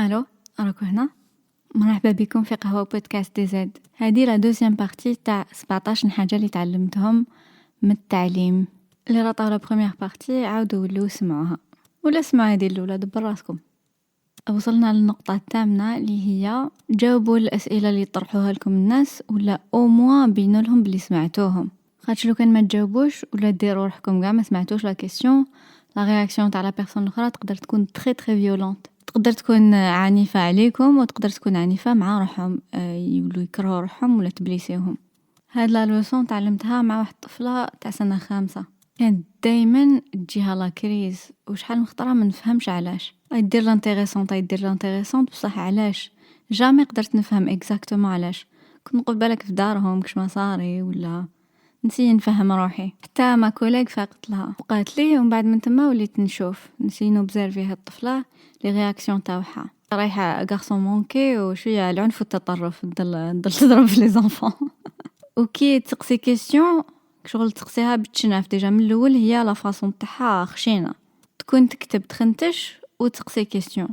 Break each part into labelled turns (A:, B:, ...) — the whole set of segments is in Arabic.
A: الو، راكو هنا. مرحبا بكم في قهوة بودكاست دي زد. هذه لا دوزيام بارتي تاع 17 حاجة اللي تعلمتهم من التعليم. اللي راطاو لا بروميير بارتي عاودوا ولو سمعوها ولا سمعوا هذه الاولى دبر راسكم. وصلنا للنقطة الثامنة اللي هي جاوبوا الأسئلة اللي طرحوها لكم الناس، ولا او موان بينوا لهم بلي سمعتوهم. خاطر لو كان ما تجاوبوش ولا ديروا روحكم كاع ما سمعتوش لا كيسيون، لا رياكسيون تاع لا بيرسون الاخرى تقدر تكون تري تري فيولونت. تقدر تكون عنيفة عليكم وتقدر تكون عنيفة مع روحهم، يولوا يكرهوا روحهم ولا تبليسيهم. هاد لا لوسون تعلمتها مع واحد الطفلة تاع سنة خامسة. كانت دايما تجيها لا كريز وشحال من خطره ما نفهمش علاش. يدير لانتيريسونط بصح علاش جامي قدرت نفهم اكزاكتومون علاش. كنت نقول بالك في دارهم كش ما صاري ولا نسي نفهم روحي. حتى ما كوليك فاقت لها وقالت لي، ومن بعد من تما وليت نشوف نسي نوبزيرفي هاد الطفله لي رياكسيون تاعها. رايحه غارسون مونكي وشويه العنف والتطرف تضل تضرب في لي زونفون. وكي تسقسي كيسيون شغل تسقسيها بتشناف ديجا من الاول، هي لا فاصون تاعها خشينه. تكون تكتب تخنتش وتسقسي كيسيون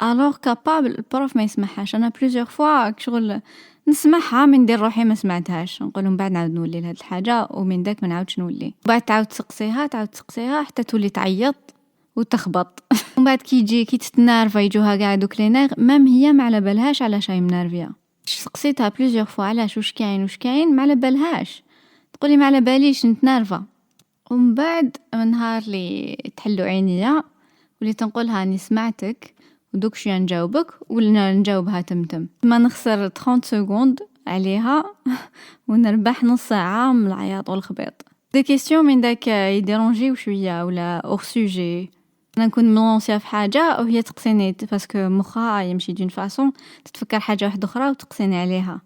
A: الوغ كابابل البروف ما يسمعهاش. انا بليزيور فوا شغل نسمعها من ندير روحي ما سمعتهاش، نقول من بعد نعاود نولي لهاد الحاجه ومن داك ما نعاودش نولي. بعد تعاود تسقسيها حتى تولي تعيط وتخبط. ومن بعد كي تتنارفا يجوها قاع دوك لي نير، مام هي ما على بالهاش على شاي منارفيا. سقسيتها بليزيور فوا علاش واش كاين ما على بالهاش، تقولي ما على باليش نتنارفا. ومن بعد من نهار لي تحلو عينيا وليت نقولها اني سمعتك ودوك شويه نجاوبك ولا نجاوبها تمتم، ما نخسر 30 سكوند عليها ونربح نص ساعه من العياط والخبيط. دي كيسيون من داك يديرونجيو شويه ولا اور سوجي. انا نكون مونسيا في حاجه وهي تقسيني باسكو مخها يمشي دون فاصون تتفكر حاجه واحده اخرى وتقسيني عليها،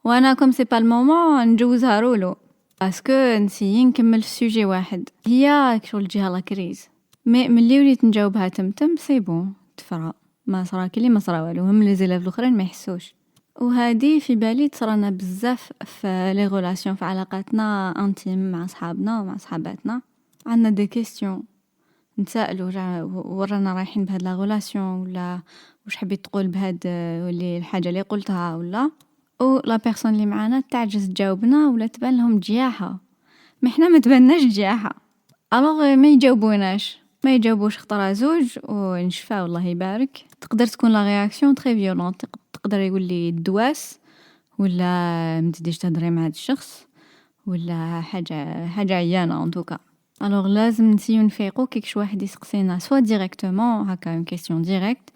A: وانا كوم سي با المومون نجوزها رولو باسكو نسي نكمل في سوجي واحد. هي شغل جيها لا كريز ملي وليت نجاوبها تمتم سي بون تفرى ما صرا كلي ما صرا والو، هم لي زيلاف الاخرين ما يحسوش. وهذه في بالي تصرانا بزاف في لي غولاسيون، في علاقاتنا انتيم مع صحابنا ومع صحاباتنا. عندنا دي كيسيون نتسائلوا ورانا رايحين بهاد لا غولاسيون ولا واش حبيت تقول بهاد اللي الحاجه اللي قلتها، ولا او لا بيرسون اللي معانا تعجز تجاوبنا ولا تبان لهم جياحه، ما احنا ما تباناش جياحه. الوغ ما يجاوبوش خطره زوج ونشفى والله يبارك. تقدر تكون لا رياكسيون تري فيولونت، تقدر يقول لي دواس ولا ما تديش تهضري مع هذا الشخص ولا حاجه عيانه ان توكا. الوغ لازم نسيو نفيقو كيكش واحد يسقسينا سوا ديريكتومون هكا اون كيسيون ديريكت،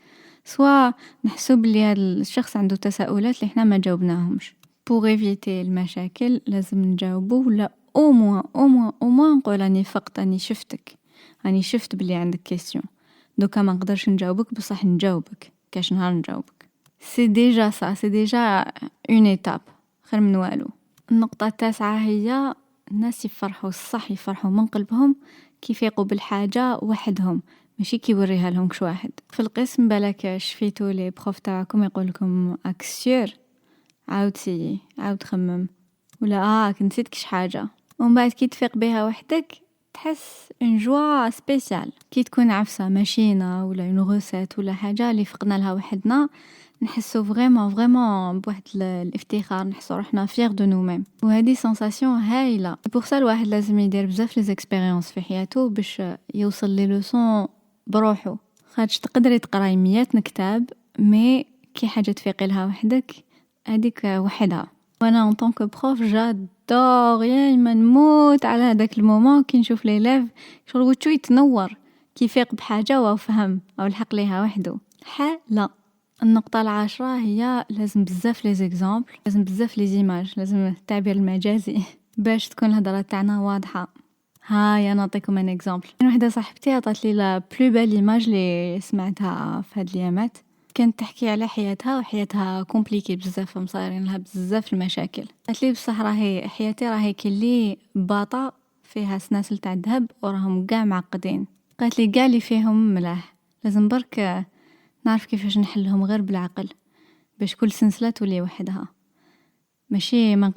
A: سوا نحسو بلي هذا الشخص عنده تساؤلات اللي احنا ما جاوبناهمش. بور ايفيتي المشاكل لازم نجاوبو، ولا او موان نقول راني فقط راني شفت بلي عندك كيسيون. دوكا ما نقدرش نجاوبك بصح نجاوبك كاش نهار نجاوبك. سي ديجا اون ايتاب خير من والو. النقطة التاسعة هي الناس يفرحوا من قلبهم كيفيقوا بالحاجة وحدهم، ماشي كيوريها لهم كش واحد. في القسم بالك شفيتو لي بروف تاعكم يقول لكم اكسيور عاود خمم ولا نسيت كش حاجة، ومن بعد كي تفيق بها وحدك تحس ان جوا سبيسيال. كي تكون عفسه ماشينه ولا اون غوسيت ولا حاجه اللي فقنا لها وحدنا، نحسو فريمون بواحد الافتخار، نحسو روحنا فيغ دو نو ميم، وهذه سensation هايله. بور سا الواحد لازم يدير بزاف لي زيكسبيريونس في حياته باش يوصل لي لوسون بروحو. خاطش تقدري تقراي 100 كتاب مي كي حاجه تفيقي لها وحدك هذيك وحدها. وانا ان طونك بروف جادور ما نموت على هذاك المومون كي نشوف لي ليف شغل وتشو يتنور كيفيق بحاجه وفهم او الحق ليها وحده لا. النقطه العاشرة هي لازم بزاف لي زيكزامبل، لازم بزاف لي زيماج، لازم التعبير المجازي باش تكون الهضره تاعنا واضحه. هاي انا نعطيكم ان اكزامبل. وحده صاحبتي عطات لي لا بلو بال ايماج اللي سمعتها في هاد الايامات. كانت تحكي على حياتها كومبليكي بزاف، مصايرين لها بزاف المشاكل. قالت لي بصح حياتي راهي كلي باطه فيها سناسل تاع الذهب وراهم كاع معقدين. قالت لي كاع اللي فيهم ملاح، لازم برك نعرف كيفاش نحلهم غير بالعقل باش كل سنسله تولي وحدها. ماشي ما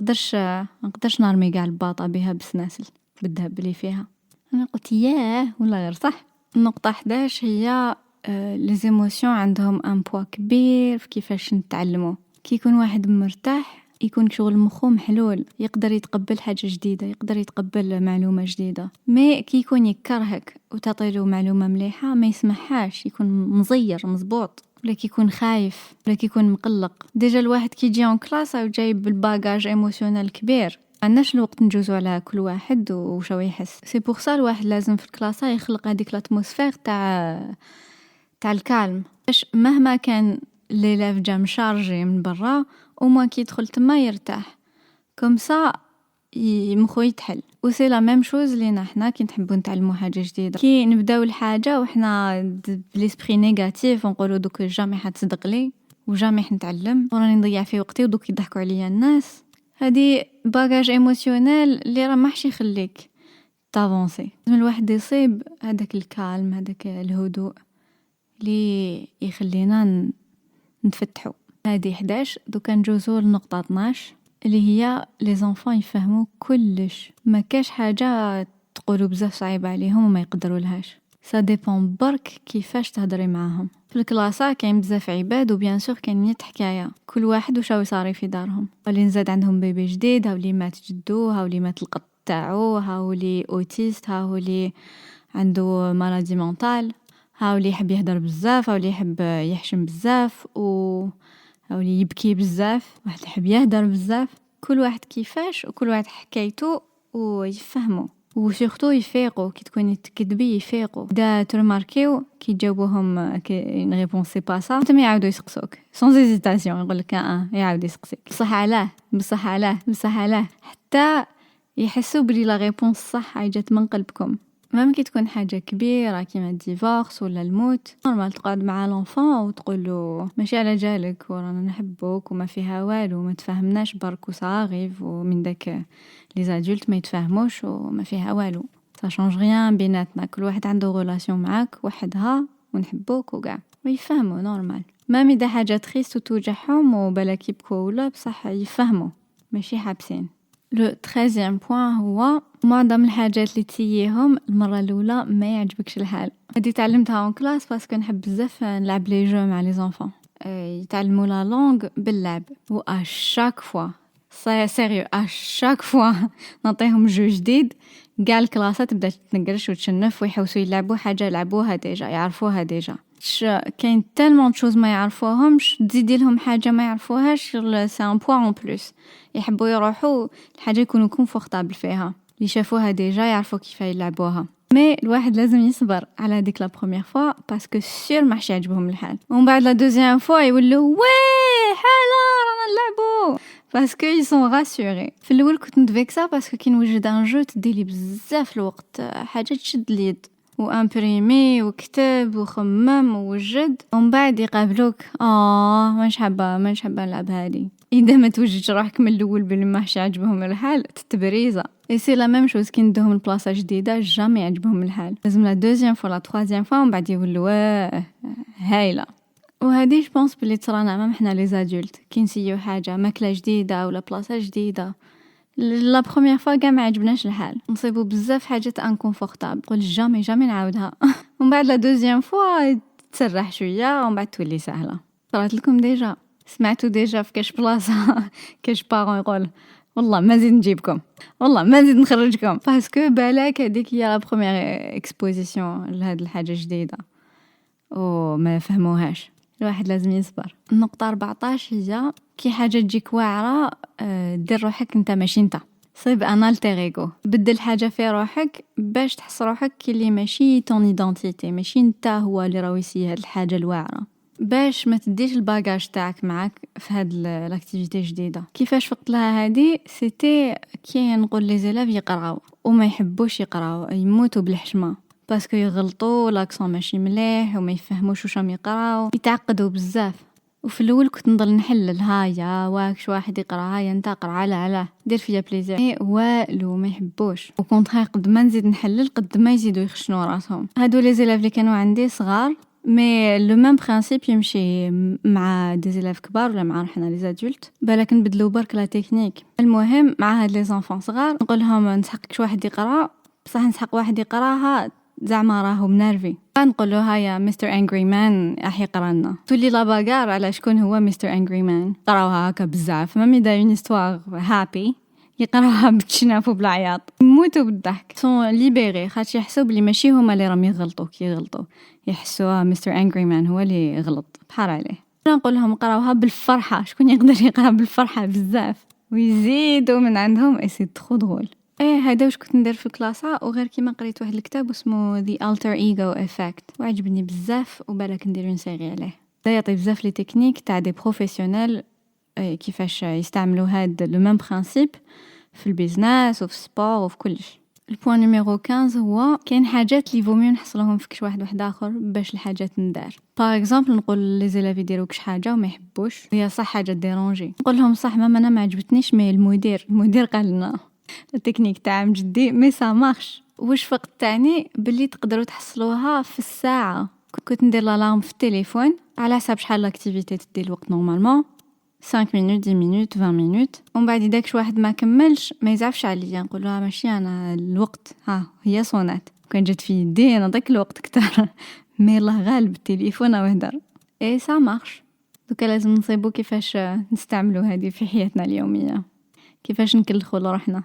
A: نقدرش نرمي كاع الباطه بها بسناسل بالذهب اللي فيها. انا قلت ياه ولا غير صح. النقطه 11 هي لي زيموسيون عندهم ان بوا كبير في كيفاش نتعلموا. كي يكون واحد مرتاح يكون شغل مخه محلول، يقدر يتقبل حاجة جديدة، يقدر يتقبل معلومة جديدة. مي كي يكون يكرهك وتعطيله معلومة مليحة ما يسمحهاش، يكون مزير مزبوط، ولا كي يكون خايف، ولا كي يكون مقلق. ديجا الواحد كي يجي اون كلاس او جايب بالباجاج ايموشنال كبير، عندناش الوقت نجوزو على كل واحد وشو يحس. سي بور سا الواحد لازم في الكلاسة يخلق هذيك الاتموسفير تاع الكالم، باش مهما كان ليلاف جا مشارجي من برا وما كي يدخل تما يرتاح كوم سا مخو يتحل. وسي لا ميم شوز لينا حنا كي نحبوا نتعلموا حاجه جديده، كي نبداو الحاجه وحنا بليسبري نيجاتيف ونقولوا دوك جامي حتصدق لي وجامي حنتعلم وراني نضيع في وقتي ودوك يضحكوا عليا الناس، هذه باجاج ايموشنال اللي راه ماحش يخليك تافونسي. لازم الواحد يصيب هذاك الكالم، هذاك الهدوء اللي يخلينا نتفتحوا. هذه 11. دوكا نجوزو لنقطة 12 اللي هي لي زونفون يفهموا كلش، ما كاش حاجة تقولوا بزاف صعيبة عليهم وما يقدروا لهاش. سا ديبون برك كيفاش تهضري معاهم. في الكلاسة كاين بزاف عباد وبيان سور كاين 100 حكاية، كل واحد وشاو يصاري في دارهم. اللي نزاد عندهم بيبي جديد، هاو اللي مات جدو، هاو اللي مات القط تاعو، هاو اللي اوتيست، هاو اللي عنده مالادي مونتال، هاو اللي يحب يهدر بزاف، هاو اللي يحب يحشم بزاف، هاو اللي يبكي بزاف، واحد يحب يهدر بزاف. كل واحد كيفاش وكل واحد حكايته ويفهموا وسورتو يفيقوا. كي تكوني تكذبي يفيقوا. دا ترماركيو كي جاوبوهم كي نغيبونسي با سا تما يعاودوا يسقسوك سون هيزيتاسيون، يقول لك يعاود يسقسيك بصح علاه بصح علاه بصح علاه، حتى يحسوا بلي لا ريبونس صح جات من قلبكم. مام كي تكون حاجة كبيرة كيما الديفورس ولا الموت، نورمال تقعد مع لونفون وتقول له ماشي على جالك ورانا نحبوك وما فيها والو، ما تفهمناش برك وصاغيف ومن داك لي زادولت ما يتفاهموش وما فيها والو، سا شونج ريان بيناتنا. كل واحد عنده غولاسيون معاك وحدها ونحبوك وكاع ويفهموا نورمال. مام اذا حاجة تخيس وتوجعهم وبلاك يبكوا ولا بصح يفهموا ماشي حابسين. لو 13 بوين هو معظم الحاجات اللي تسييهم المره الاولى ما يعجبكش الحال. هذه تعلمتها اون كلاس باسكو نحب بزاف نلعب لي جو مع لي زونفون. يتعلموا لا لونغ باللعب و اشاك فوا سيريو اشاك فوا نعطيهم جو جديد كاع الكلاسات تبدا تنقرش وتشنف ويحوسوا يلعبوا حاجه يلعبوها ديجا يعرفوها ديجا. كاين تالمون شوز ما يعرفوهمش، تزيدي لهم حاجه ما يعرفوهاش سي ان بوين اون بلس. يحبوا يروحوا الحاجه يكونوا كونفورطابل فيها، اللي شافوها ديجا يعرفوا كيف يلعبوها. مي الواحد لازم يصبر على ديك لا بروميير فوا باسكو سير ما حش يعجبهم الحال، ومن بعد لا دوزيام فوا يولوا وي حالا رانا نلعبوا باسكو يسون راسوري. في الاول كنت نتفيكسا باسكو كي نوجد ان جو تديلي بزاف الوقت، حاجه تشد اليد وامبريمي وكتب وخمم ووجد، ومن بعد يقابلوك مانش حابه نلعب هذه. اذا ما توجدش روحك من الاول بلي ماش يعجبهم الحال تتبريزه. اي سي لا ميم شوز كي ندوهم البلاصه جديده جامي يعجبهم الحال، لازم لا دوزيام فوا لا تروازيام فوا ومن بعد يقولوا هايله. وهذه جو بونس بلي تصرانا مام حنا لي زادولت كي نسيو حاجه ماكله جديده ولا بلاصه جديده لا بروميير فوا كاع ما عجبناش الحال، نصيبوا بزاف حاجات انكونفورطابل قول جامي نعاودها ومن بعد لا دوزيام فوا تسرح شويه ومن بعد تولي سهله. قرات لكم ديجا سمعتوا ديجا في كاش بلاصه كاش بارون يقول والله ما نزيد نجيبكم، والله ما نزيد نخرجكم باسكو بالك هذيك هي لا بروميير اكسبوزيسيون لهاد الحاجه جديده وما فهموهاش. الواحد لازم يصبر. النقطه 14 هي كي حاجه تجيك واعره دير روحك انت ماشي انت، صيب ان التير ايغو، بدل حاجه في روحك باش تحس روحك كلي ماشي تون ايدنتيتي، ماشي انت هو اللي راهو يسي هاد الحاجه الواعره، باش ما تديش الباجاج تاعك معك في هاد لاكتيفيتي جديده. كيفاش فقت لها هذه سيتي كي نقول لي زيلاف يقراو وما يحبوش يقراو يموتوا بالحشمه باسكو يغلطوا لاكسون ماشي مليح وما يفهموش واش راهم يقراو، يتعقدوا بزاف. وفي الاول كنت نضل نحلل هايا واكش واحد يقرا هايا انت قرا على دير فيا بليزير والو ما يحبوش. وكنت قد ما نزيد نحلل قد ما يزيدوا يخشنوا راسهم. هادو لي زيلاف اللي كانوا عندي صغار مي لو ميم برينسيپ يمشي مع دي زيلاف كبار ولا مع حنا لي زادولت، بالك نبدلوا برك لا تكنيك. المهم مع هاد لي زونفون صغار نقول لهم نسحقش واحد يقرا بصح نسحق واحد يقراها زعما راهو منرفي. نقول له هيا مستر انجري مان راح يقرا لنا. تولي لا باغار على شكون هو مستر انجري مان. قراوها هكا بزاف ما ميدا اون استوار هابي يقراوها بالتشناف وبالعياط يموتوا بالضحك. سون ليبيري خاطر يحسوا بلي ماشي هما اللي راهم يغلطوا كي يغلطوا يحسوا مستر انجري مان هو اللي غلط بحال عليه. نقول لهم قراوها بالفرحه. شكون يقدر يقرا بالفرحه بزاف ويزيدوا من عندهم اسي تخو دغول. هذا واش كنت ندير في الكلاسه. وغير كيما قريت واحد الكتاب اسمه The Alter Ego Effect وعجبني بزاف وبالك ندير اون سيري عليه. يعطي بزاف لي تكنيك تاع دي بروفيسيونيل كيفاش يستعملوا هاد لو ميم برينسيپ في البيزنس وفي السبور وفي كلش. البوان نيميرو 15 هو كاين حاجات اللي فوميو نحصلهم في كش واحد اخر باش الحاجات ندار. باغ اكزومبل نقول لي زيلافي يديروا كش حاجه وما يحبوش هي صح حاجه ديرونجي نقول لهم صح ماما انا ما عجبتنيش مي المدير قال لنا التكنيك تاع جدي مي سا مارش. واش فقت تاني باللي تقدروا تحصلوها في الساعه. كنت ندير لالارم في التليفون على حسب شحال لاكتيفيتي تدي الوقت نورمالمون 5 مينوت 10 مينوت 20 مينوت. ومن بعد داكش واحد ما كملش ما يزعفش عليا نقول له ماشي انا الوقت هي صونات كان جات في يدي انا داك الوقت كتر مي الله غالب التليفون وهدر اي سا مارش. دوكا لازم نصيبو كيفاش نستعملوا هذه في حياتنا اليوميه كيفاش نكلخوا لروحنا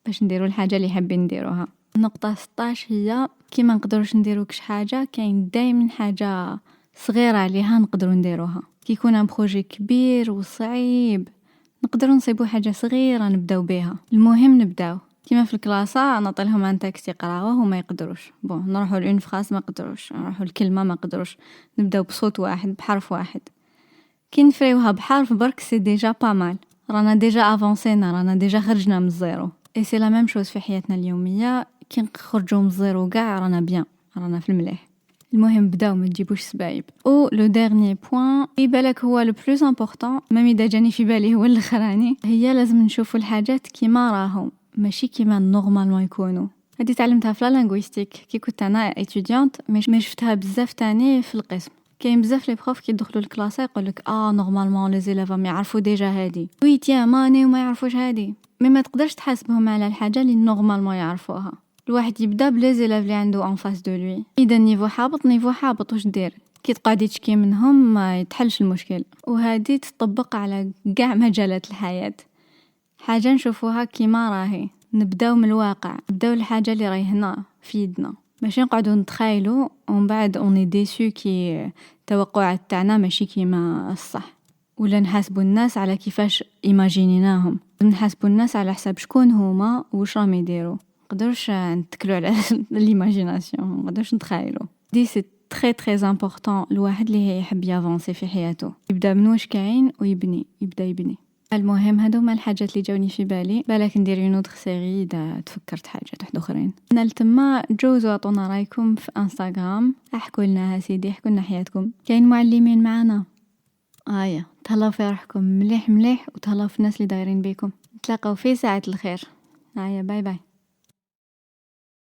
A: باش نديروا الحاجه اللي حابين نديروها. النقطه 16 هي كيما نقدروش نديروا كش حاجه كاين دائما حاجه صغيره عليها نقدروا نديروها. كي يكون ان بروجي كبير وصعيب نقدروا نصيبوا حاجه صغيره نبداو بها. المهم نبداو كيما في الكلاسه نعطيلهم ان تكست يقراوه وما يقدروش نروحوا لون فراس ما قدروش نروحوا الكلمه ما قدروش نبداو بصوت واحد بحرف واحد. كي نفريوها بحرف برك سي ديجا با مال رانا ديجا افونسينا رانا ديجا خرجنا من الزيرو. اي سي لا ميم شوز في حياتنا اليوميه كي نخرجوا من الزيرو كاع رانا بيان رانا في المليح. المهم بداو ما تجيبوش سبايب. او لو ديرني بوين يبالك هو لو بلوس امبورطون ميم اذا جاني في بالي هو الاخراني هي لازم نشوفوا الحاجات كيما راهم ماشي كيما نورمالمون يكونوا. هذه تعلمتها في لا لينغويستيك كي كنت انا اتيديانت ما شفتها بزاف تاني في القسم. كاين بزاف لي بروف كي يدخلوا الكلاس يقولك نورمالمون لي زيليف ما يعرفوا ديجا هادي وي تيا ماني وما يعرفوش هادي مي ما تقدرش تحاسبهم على الحاجه اللي نورمالمون يعرفوها. الواحد يبدا بلي زيليف اللي عنده ان فاس دو لوي اذا نيفو حابط واش دير كي تقعدي تشكي منهم ما يتحلش المشكل. وهذه تطبق على كاع مجالات الحياه. حاجه نشوفوها كيما راهي نبداو من الواقع نبداو الحاجه اللي راهي هنا في يدنا ماشي نقعدوا نتخايلوا ومن بعد اوني ديسو كي التوقعات تاعنا ماشي كيما الصح ولا نحاسبوا الناس على كيفاش ايماجينيناهم. نحاسبوا الناس على حساب شكون هما واش راهم يديروا. نقدروش نتكلوا على ليماجيناسيون نقدروش نتخايلوا. دي سي تري تري امبورطون الواحد اللي يحب يافونسي في حياته يبدا من واش كاين ويبني يبني. المهم هذوما الحاجات اللي جاوني في بالي بالك ندير اون اوتر سيري اذا تفكرت حاجات واحد اخرين. نالتما جوزوا عطونا رايكم في انستغرام احكوا لنا سيدي احكوا لنا حياتكم. كاين معلمين معنا تهلاو في روحكم مليح وتهلاو في الناس اللي دايرين بيكم. نتلاقاو في ساعة الخير. باي باي.